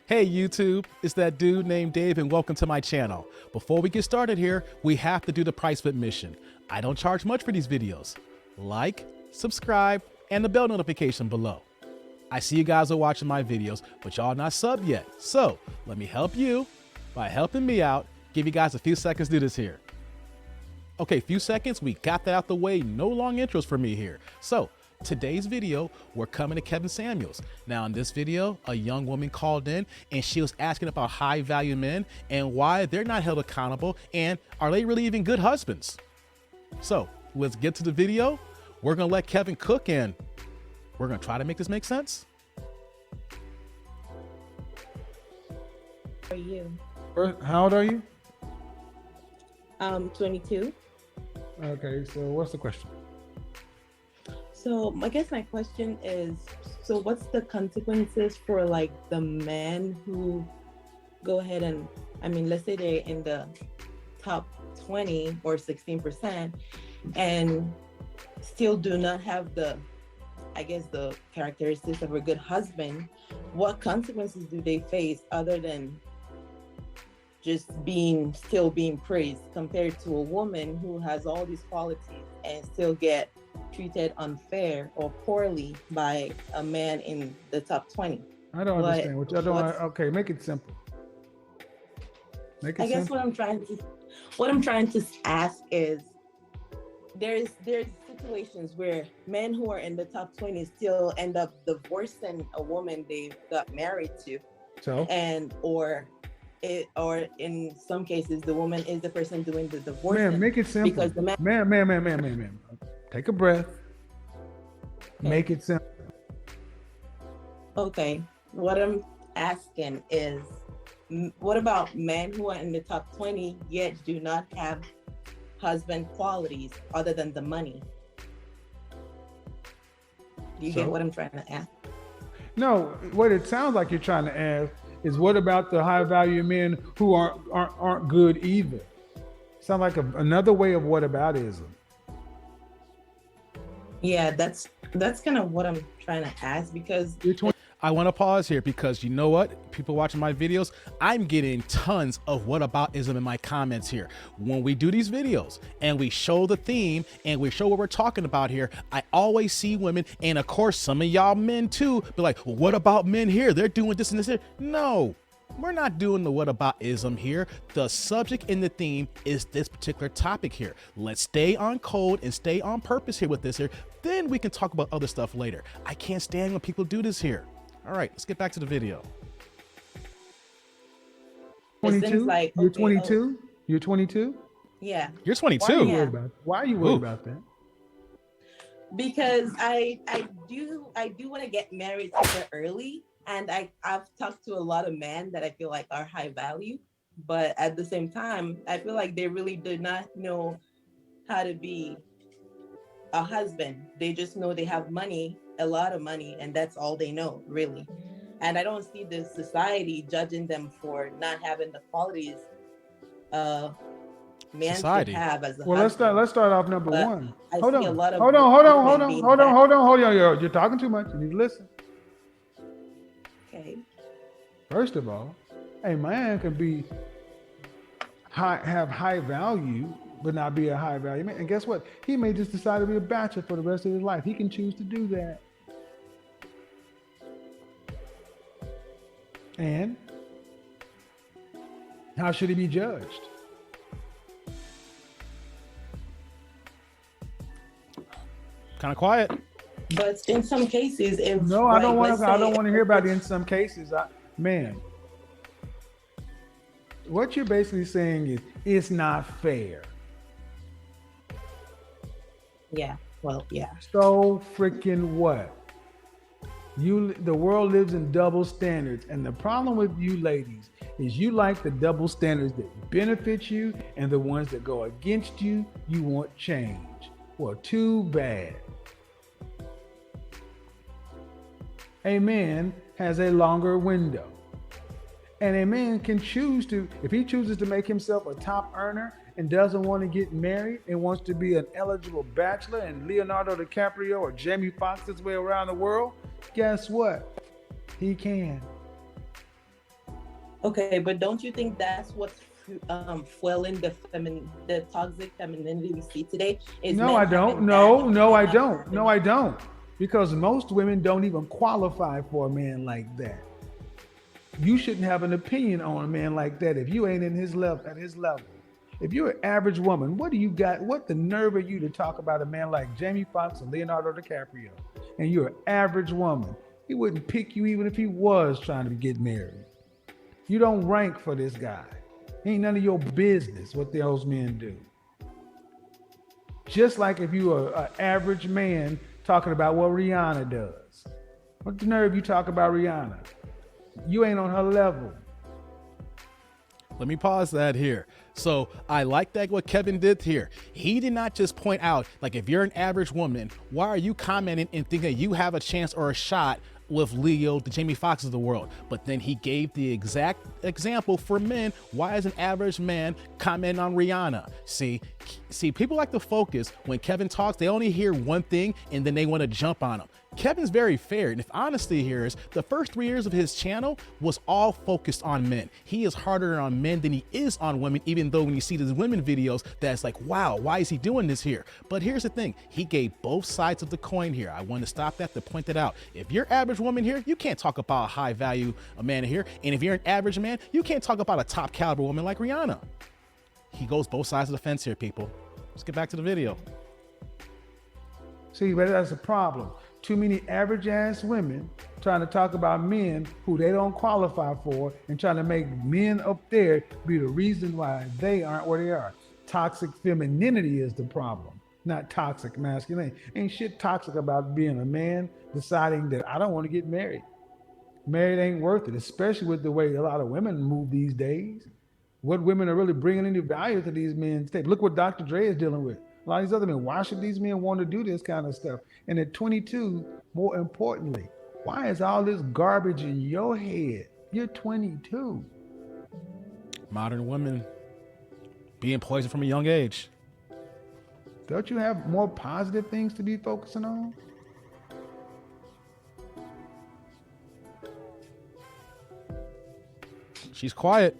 Hey YouTube, it's that dude named Dave and welcome to my channel. Before we get started here, we have to do the price fit mission. I don't charge much for these videos. Like, subscribe, and the bell notification below. I see you guys are watching my videos, but y'all not subbed yet. So let me help you by helping me out. Give you guys a few seconds to do this here. Okay, few seconds, we got that out the way. No long intros for me here. So today's video, we're coming to Kevin Samuels. Now in this video, a young woman called in and she was asking about high value men and why they're not held accountable and are they really even good husbands? So let's get to the video. We're gonna let Kevin cook and we're gonna try to make this make sense. How are you? How old are you? 22. Okay, so what's the question? So I guess my question is, so what's the consequences for like the men who go ahead and, I mean, let's say they're in the top 20 or 16% and still do not have the, I guess, the characteristics of a good husband. What consequences do they face other than just still being praised compared to a woman who has all these qualities and still get treated unfair or poorly by a man in the top 20? I don't understand what I don't. Okay, make it simple. Make it I guess simple. what I'm trying to ask is there's situations where men who are in the top 20 still end up divorcing a woman they got married to. So Or in some cases the woman is the person doing the divorce. Ma'am, make it simple. Because the man, ma'am. Take a breath. Okay. Make it simple. Okay, what I'm asking is, what about men who are in the top 20 yet do not have husband qualities other than the money? Do you get what I'm trying to ask? No, what it sounds like you're trying to ask is what about the high value men who aren't good either? Sound like another way of whataboutism. Yeah, that's kind of what I'm trying to ask, because I want to pause here because you know what? People watching my videos, I'm getting tons of whataboutism in my comments here. When we do these videos and we show the theme and we show what we're talking about here, I always see women, and of course some of y'all men too, be like, well, what about men here? They're doing this and this here. No, we're not doing the whataboutism here. The subject and the theme is this particular topic here. Let's stay on code and stay on purpose here with this here. Then we can talk about other stuff later. I can't stand when people do this here. All right, let's get back to the video. 22? Like, You're okay, 22? You're 22? yeah. You're 22. Why are you worried about that? Because I do want to get married super early, and I've talked to a lot of men that I feel like are high value, but at the same time I feel like they really do not know how to be a husband. They just know they have money, a lot of money, and that's all they know, really. And I don't see the society judging them for not having the qualities man should have as a husband. Let's start off number one. Hold on. You're talking too much. You need to listen. Okay. First of all, a man can have high value, but not be a high value man. And guess what? He may just decide to be a bachelor for the rest of his life. He can choose to do that. And how should he be judged? Kind of quiet. But in some cases, if no, I don't want to hear about it in some cases. Man, what you're basically saying is it's not fair. Yeah. Well, yeah. So freaking what? The world lives in double standards, and the problem with you ladies is you like the double standards that benefit you, and the ones that go against you, you want change. Well, too bad. A man has a longer window, and a man can choose to, if he chooses to make himself a top earner and doesn't want to get married and wants to be an eligible bachelor and Leonardo DiCaprio or Jamie Foxx his way around the world, guess what? He can. Okay, but don't you think that's what's fueling the toxic femininity we see today? Is No, men I don't. having that No, and no, women I not don't. No, having. I don't. Because most women don't even qualify for a man like that. You shouldn't have an opinion on a man like that if you ain't in his level at his level. If you're an average woman, what do you got? What the nerve are you to talk about a man like Jamie Foxx and Leonardo DiCaprio? And you're an average woman. He wouldn't pick you even if he was trying to get married. You don't rank for this guy. Ain't none of your business what those men do. Just like if you are an average man talking about what Rihanna does. What the nerve you talk about Rihanna? You ain't on her level. Let me pause that here. So I like that what Kevin did here. He did not just point out, like, if you're an average woman, why are you commenting and thinking you have a chance or a shot with Leo, the Jamie Foxx of the world? But then he gave the exact example for men. Why is an average man commenting on Rihanna? See, people like to focus when Kevin talks, they only hear one thing and then they want to jump on him. Kevin's very fair, and if honesty here is, the first 3 years of his channel was all focused on men. He is harder on men than he is on women, even though when you see these women videos, that's like, wow, why is he doing this here? But here's the thing, he gave both sides of the coin here. I want to stop that to point that out. If you're average woman here, you can't talk about a high value a man here, and if you're an average man, you can't talk about a top caliber woman like Rihanna. He goes both sides of the fence here, people. Let's get back to the video. See, but that's a problem. Too many average ass women trying to talk about men who they don't qualify for and trying to make men up there be the reason why they aren't where they are. Toxic femininity is the problem, not toxic masculinity. Ain't shit toxic about being a man deciding that I don't want to get married. Married ain't worth it, especially with the way a lot of women move these days. What women are really bringing any value to these men's tape. Look what Dr. Dre is dealing with. A lot of these other men, why should these men want to do this kind of stuff? And at 22, more importantly, why is all this garbage in your head? You're 22. Modern women being poisoned from a young age. Don't you have more positive things to be focusing on? She's quiet.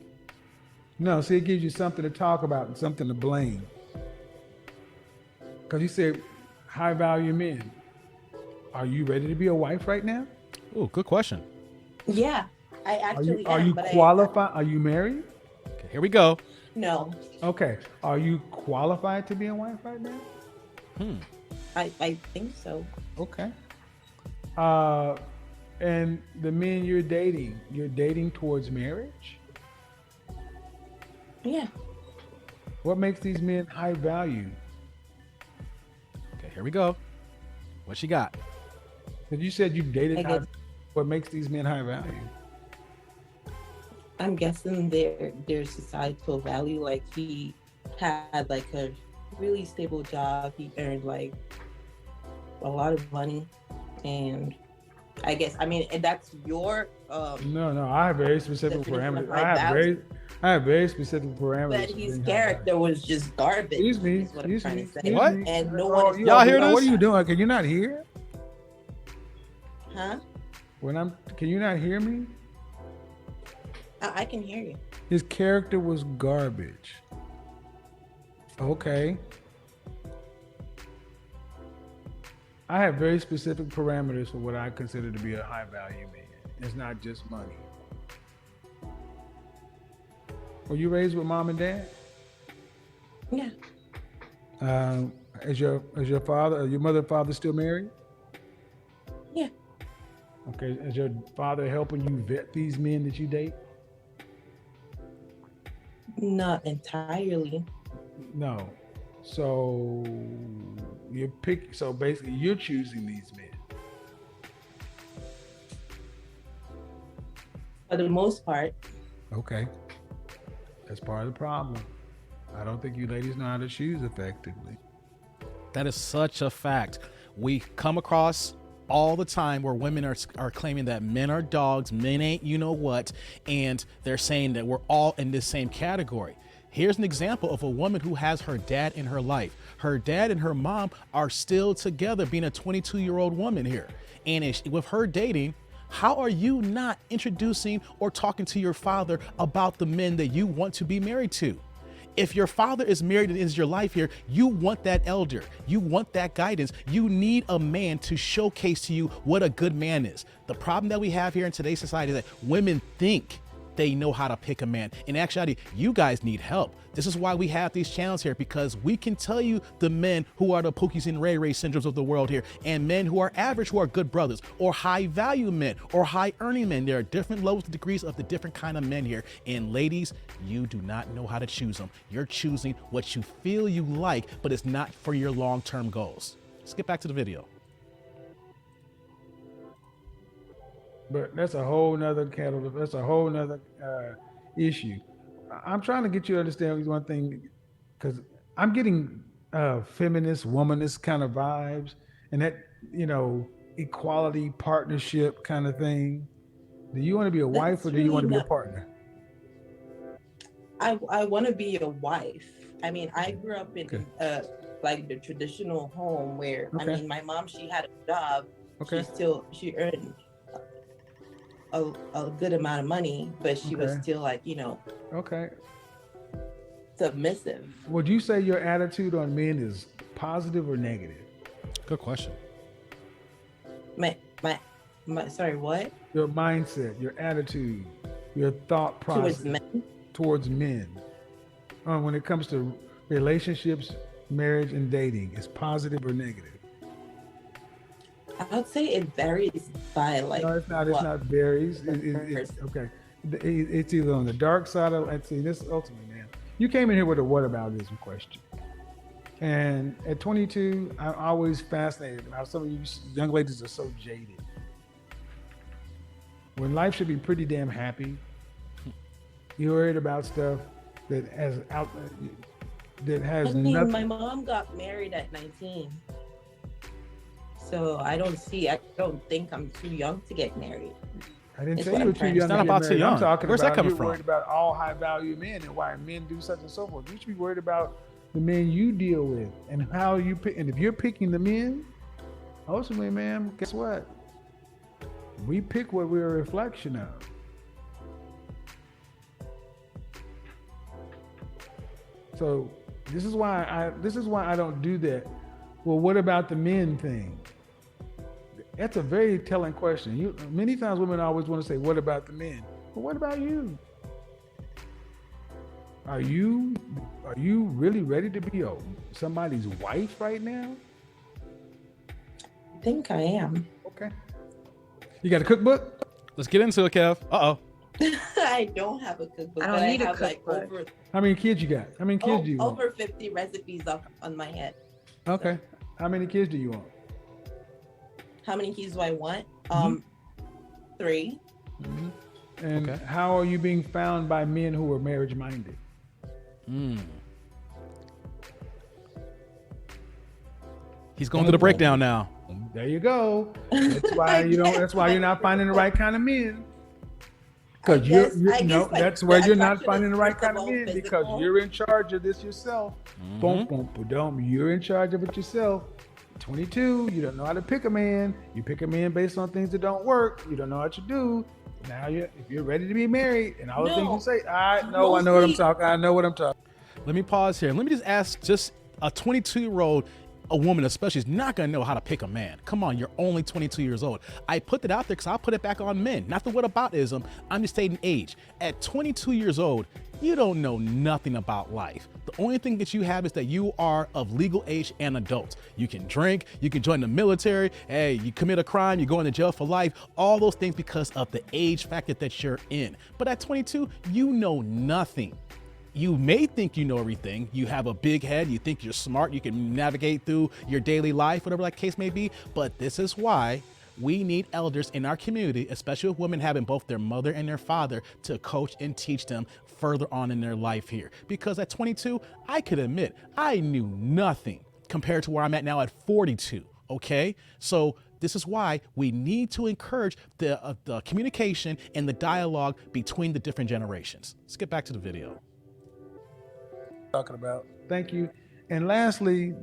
No, see, it gives you something to talk about and something to blame. Because you said high value men. Are you ready to be a wife right now? Oh, good question. Yeah, I actually Are am, you but qualified? Are you married? Okay, here we go. no, Okay. Are you qualified to be a wife right now? I think so. Okay. And the men you're dating towards marriage? Yeah. What makes these men high value? Okay, here we go. What she got? Because you said you dated I high, guess- what makes these men high value? I'm guessing their societal value. Like, he had like a really stable job. He earned like a lot of money, and I guess, I mean, and that's your No, I have very specific definition of parameters. high value. I have very specific parameters. But of his being high character was just garbage. Excuse me. Is what I'm trying to say. What? And no Oh, one is Y'all hear What this? are you doing? Can you not hear? Huh? Can you not hear me? I can hear you. His character was garbage. Okay. I have very specific parameters for what I consider to be a high value man. It's not just money. Were you raised with mom and dad? Yeah. Is your father, your mother and father still married? Yeah. Okay. Is your father helping you vet these men that you date? Not entirely. No. So so basically you're choosing these men. For the most part. Okay. That's part of the problem. I don't think you ladies know how to choose effectively. That is such a fact. We come across all the time where women are claiming that men are dogs, men ain't you know what, and they're saying that we're all in this same category. Here's an example of a woman who has her dad in her life. Her dad and her mom are still together, being a 22-year-old woman here. And with her dating, How are you not introducing or talking to your father about the men that you want to be married to? If your father is married and is your life here, you want that elder. You want that guidance. You need a man to showcase to you what a good man is. The problem that we have here in today's society is that women think they know how to pick a man. In actuality, you guys need help. This is why we have these channels here, because we can tell you the men who are the Pookies and Ray Ray syndromes of the world here, and men who are average, who are good brothers, or high value men, or high earning men. There are different levels and degrees of the different kind of men here. And ladies, you do not know how to choose them. You're choosing what you feel you like, but it's not for your long-term goals. Let's get back to the video. But that's a whole nother kettle. That's a whole nother issue. I'm trying to get you to understand one thing, because I'm getting feminist, womanist kind of vibes, and that, equality, partnership kind of thing. Do you want to be a wife, or do you want to be a partner? I want to be a wife. I mean, I grew up in like the traditional home where, I mean, my mom, she had a job. She earned a good amount of money, but she was still like, submissive. Would you say your attitude on men is positive or negative? Good question. My sorry, what? Your mindset, your attitude, your thought process towards men. When it comes to relationships, marriage, and dating, is positive or negative? I would say it varies by like. No, it's not. It's not varies. It's okay. It's either on the dark side of. Let's see. This ultimately, man. You came in here with a whataboutism question, and at 22, I'm always fascinated about some of you young ladies are so jaded. When life should be pretty damn happy, you're worried about stuff that has nothing. My mom got married at 19. So I don't think I'm too young to get married. I didn't say you were too young. It's not about too young. I'm talking Where's about that coming you're from? worried about all high value men and why men do such and so forth. You should be worried about the men you deal with and how you pick. And if you're picking the men, ultimately, man, guess what? We pick what we're a reflection of. So this is why I don't do that. Well, what about the men thing? That's a very telling question. Many times women always want to say, what about the men? But what about you? Are you really ready to be somebody's wife right now? I think I am. Okay. You got a cookbook? Let's get into it, Kev. Uh-oh. I don't have a cookbook. I don't need a cookbook. Like How many kids you got? How many kids do you want? Over 50 recipes up on my head. Okay. How many kids do you want? How many kids do I want? 3. Mm-hmm. And how are you being found by men who are marriage minded? He's going through the breakdown now. There you go. That's why that's why you're not finding the right kind of men. Because that's where you're not finding the right kind of men, because you're in charge of this yourself. Boom, boom, boom. You're in charge of it yourself. 22, you don't know how to pick a man. You pick a man based on things that don't work. You don't know what to do. Now if you're ready to be married and all the things you say, I know what I'm talking. Let me pause here. Let me just ask, just a 22-year-old, a woman especially, is not going to know how to pick a man. Come on, you're only 22 years old. I put that out there because I'll put it back on men. Not the whataboutism. I'm just stating age. At 22 years old, you don't know nothing about life. The only thing that you have is that you are of legal age and adult. You can drink, you can join the military, hey, you commit a crime, you go into jail for life, all those things because of the age factor that you're in. But at 22, you know nothing. You may think you know everything. You have a big head. You think you're smart. You can navigate through your daily life, whatever that case may be. But this is why we need elders in our community, especially with women having both their mother and their father, to coach and teach them further on in their life here. Because at 22, I could admit I knew nothing compared to where I'm at now at 42. Okay, so this is why we need to encourage the communication and the dialogue between the different generations. Let's get back to the video. Talking about. Thank you. And lastly,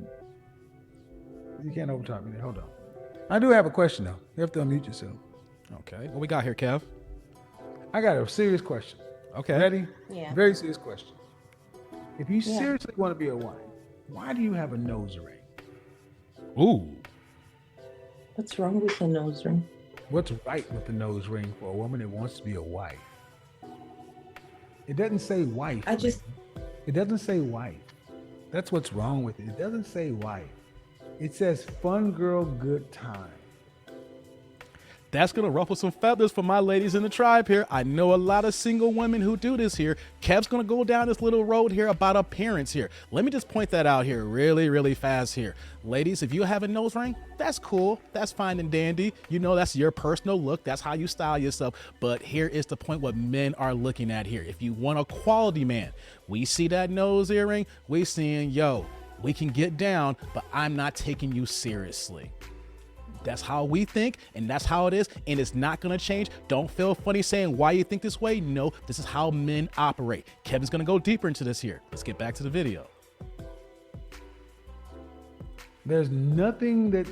you can't overtalk me there. Hold on. I do have a question though. You have to unmute yourself. Okay. What we got here, Kev? I got a serious question. Okay. Ready? Yeah. Very serious question. If you Yeah. seriously want to be a wife, why do you have a nose ring? Ooh. What's wrong with the nose ring? What's right with the nose ring for a woman that wants to be a wife? It doesn't say wife. It doesn't say wife. That's what's wrong with it. It doesn't say wife. It says fun girl, good time. That's going to ruffle some feathers for my ladies in the tribe here. I know a lot of single women who do this here. Kev's going to go down this little road here about appearance here. Let me just point that out here really, really fast here. Ladies, if you have a nose ring, that's cool. That's fine and dandy. You know, that's your personal look. That's how you style yourself. But here is the point what men are looking at here. If you want a quality man, we see that nose earring, we seeing, yo, we can get down, but I'm not taking you seriously. That's how we think, and that's how it is, and it's not gonna change. Don't feel funny saying why you think this way. No, this is how men operate. Kevin's gonna go deeper into this here. Let's get back to the video. There's nothing that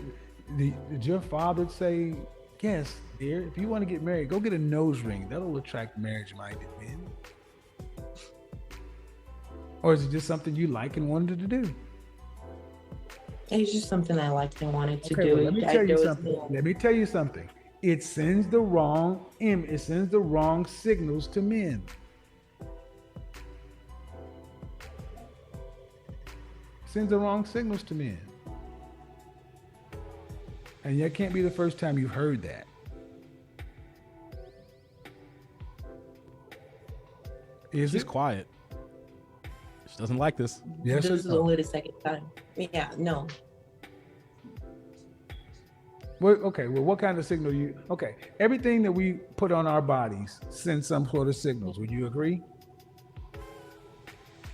did your father say, yes, dear, if you want to get married, go get a nose ring. That'll attract marriage-minded men. Or is it just something you like and wanted to do? It's just something I liked and wanted to Okay, do. well, let me tell you was something. no- Let me tell you something. It sends the wrong it sends the wrong signals to men. Sends the wrong signals to men. And that can't be the first time you've heard that. Is She's it? quiet. She doesn't like this. Yes This or is no? only the second time. Yeah, no. Well, okay, well, what kind of signal okay, everything that we put on our bodies sends some sort of signals. Would you agree?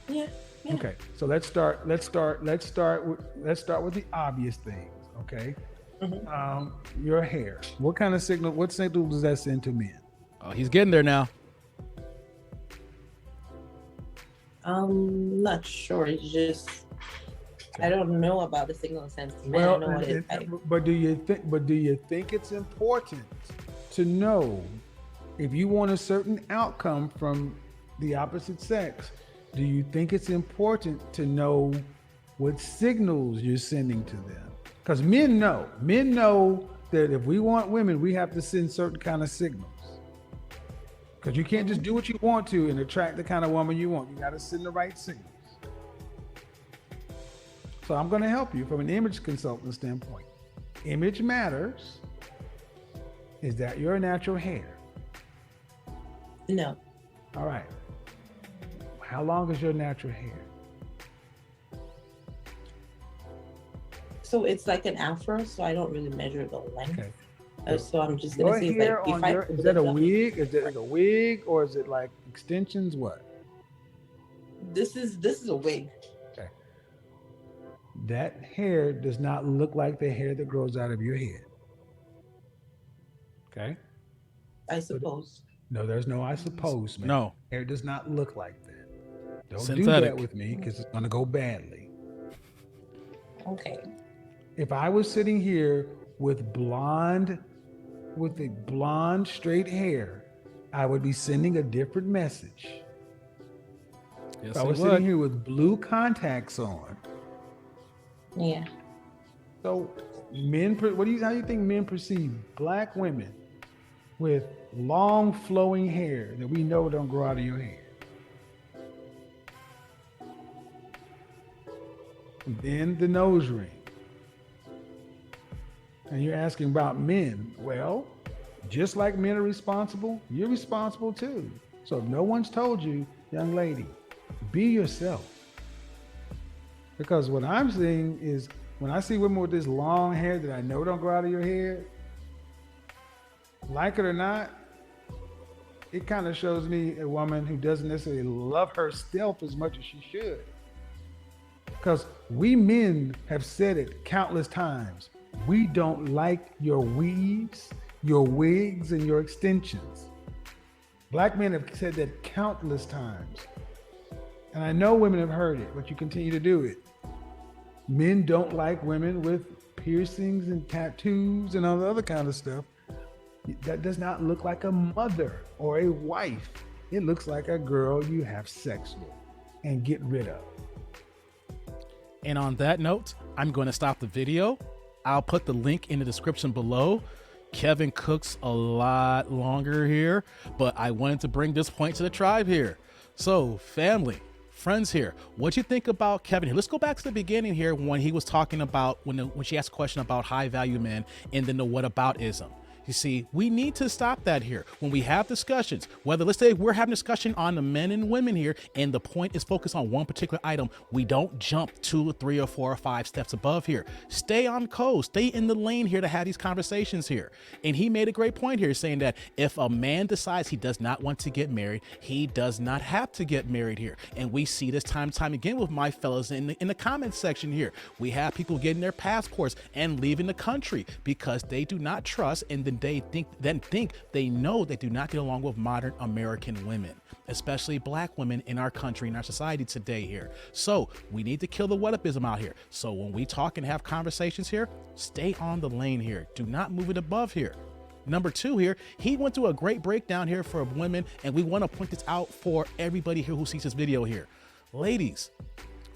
Yeah. Yeah. Okay, so let's start with the obvious things. Okay, your hair. What signal does that send to men? Oh, he's getting there now. Not sure. It's just I don't know about the signal sense. I know what it is. But do you think it's important to know if you want a certain outcome from the opposite sex? Do you think it's important to know what signals you're sending to them? Because men know that if we want women, we have to send certain kind of signals. Because you can't just do what you want to and attract the kind of woman you want. You got to send the right signals. So I'm going to help you from an image consultant standpoint. Image matters. Is that your natural hair? No. All right. How long is your natural hair? So it's like an afro, so I don't really measure the length. Okay. So I'm just gonna say Is that a wig? Is it like a wig, or is it like extensions? What? This is a wig. Okay. That hair does not look like the hair that grows out of your head. Okay. I suppose. No, there's no I suppose, man. No. Hair does not look like that. Don't do Synthetic. that with me because it's going to go badly. Okay. If I was sitting here with a blonde straight hair, I would be sending a different message. Yes, If I was sitting here with blue contacts on. Yeah. So men, how do you think men perceive black women with long flowing hair that we know don't grow out of your hair? And then the nose ring. And you're asking about men. Well, just like men are responsible, you're responsible too. So if no one's told you, young lady, be yourself. Because what I'm seeing is when I see women with this long hair that I know don't grow out of your hair, like it or not, it kind of shows me a woman who doesn't necessarily love herself as much as she should. Because we men have said it countless times. We don't like your weaves, your wigs, and your extensions. Black men have said that countless times. And I know women have heard it, but you continue to do it. Men don't like women with piercings and tattoos and all the other kind of stuff. That does not look like a mother or a wife. It looks like a girl you have sex with and get rid of. And on that note, I'm going to stop the video. I'll put the link in the description below. Kevin cooks a lot longer here, but I wanted to bring this point to the tribe here. So family, friends here, what you think about Kevin here? Let's go back to the beginning here when he was talking about, when she asked a question about high value men and then the whataboutism. You see, we need to stop that here. When we have discussions, whether let's say we're having discussion on the men and women here, and the point is focused on one particular item, we don't jump 2 or 3 or 4 or 5 steps above here. Stay on code, stay in the lane here to have these conversations here. And he made a great point here saying that if a man decides he does not want to get married, he does not have to get married here. And we see this time and time again with my fellas in the comments section here. We have people getting their passports and leaving the country because they do not trust, and then they think they know they do not get along with modern American women, especially black women in our country, in our society today here. So we need to kill the whataboutism out here. So when we talk and have conversations here, stay on the lane here. Do not move it above here. Number 2 here, he went through a great breakdown here for women, and we want to point this out for everybody here who sees this video here. Ladies,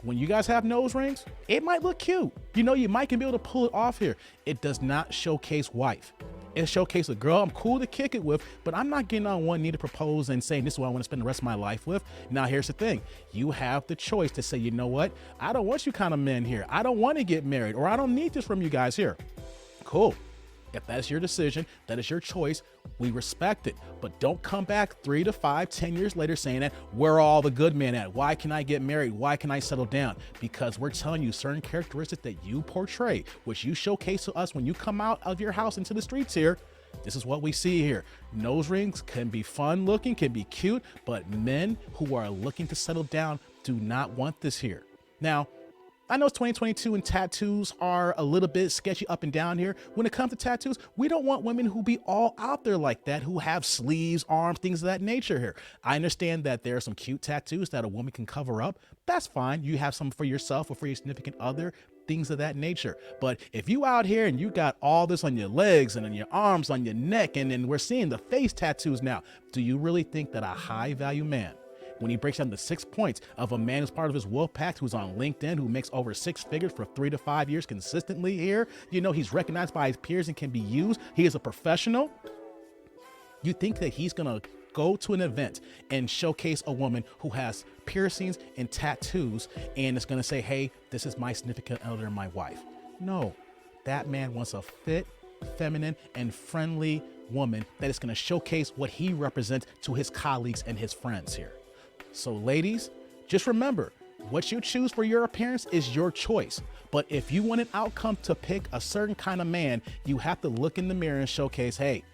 when you guys have nose rings, it might look cute. You know, you might can be able to pull it off here. It does not showcase wife. It showcases a girl I'm cool to kick it with, but I'm not getting on one knee to propose and saying this is what I want to spend the rest of my life with. Now, here's the thing. You have the choice to say, you know what? I don't want you kind of men here. I don't want to get married, or I don't need this from you guys here. Cool. If that's your decision, that is your choice, we respect it. But don't come back 3 to 5, 10 years later saying that where are all the good men at? Why can I get married? Why can I settle down? Because we're telling you certain characteristics that you portray, which you showcase to us when you come out of your house into the streets here. This is what we see here. Nose rings can be fun looking, can be cute, but men who are looking to settle down do not want this here. Now, I know it's 2022 and tattoos are a little bit sketchy up and down here. When it comes to tattoos, we don't want women who be all out there like that, who have sleeves, arms, things of that nature here. I understand that there are some cute tattoos that a woman can cover up. That's fine. You have some for yourself or for your significant other, things of that nature. But if you out here and you got all this on your legs and on your arms, on your neck, and then we're seeing the face tattoos now, do you really think that a high value man, when he breaks down the 6 points of a man who's part of his wolf pack, who's on LinkedIn, who makes over 6 figures for 3 to 5 years consistently here, you know, he's recognized by his peers and can be used, he is a professional, you think that he's gonna go to an event and showcase a woman who has piercings and tattoos and is gonna say, hey, this is my significant other and my wife? No, that man wants a fit, feminine, and friendly woman that is gonna showcase what he represents to his colleagues and his friends here. So ladies, just remember, what you choose for your appearance is your choice. But if you want an outcome to pick a certain kind of man, you have to look in the mirror and showcase, hey,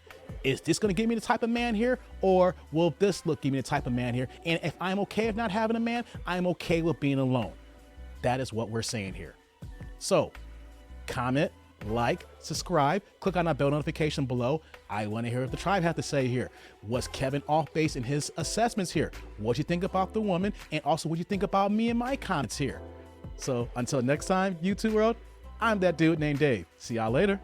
is this going to give me the type of man here? Or will this look give me the type of man here? And if I'm okay with not having a man, I'm okay with being alone. That is what we're saying here. So comment, like, subscribe, click on that bell notification below. I want to hear what the tribe have to say here. Was Kevin off base in his assessments here? What you think about the woman? And also what you think about me and my comments here? So until next time, YouTube world, I'm that dude named Dave. See y'all later.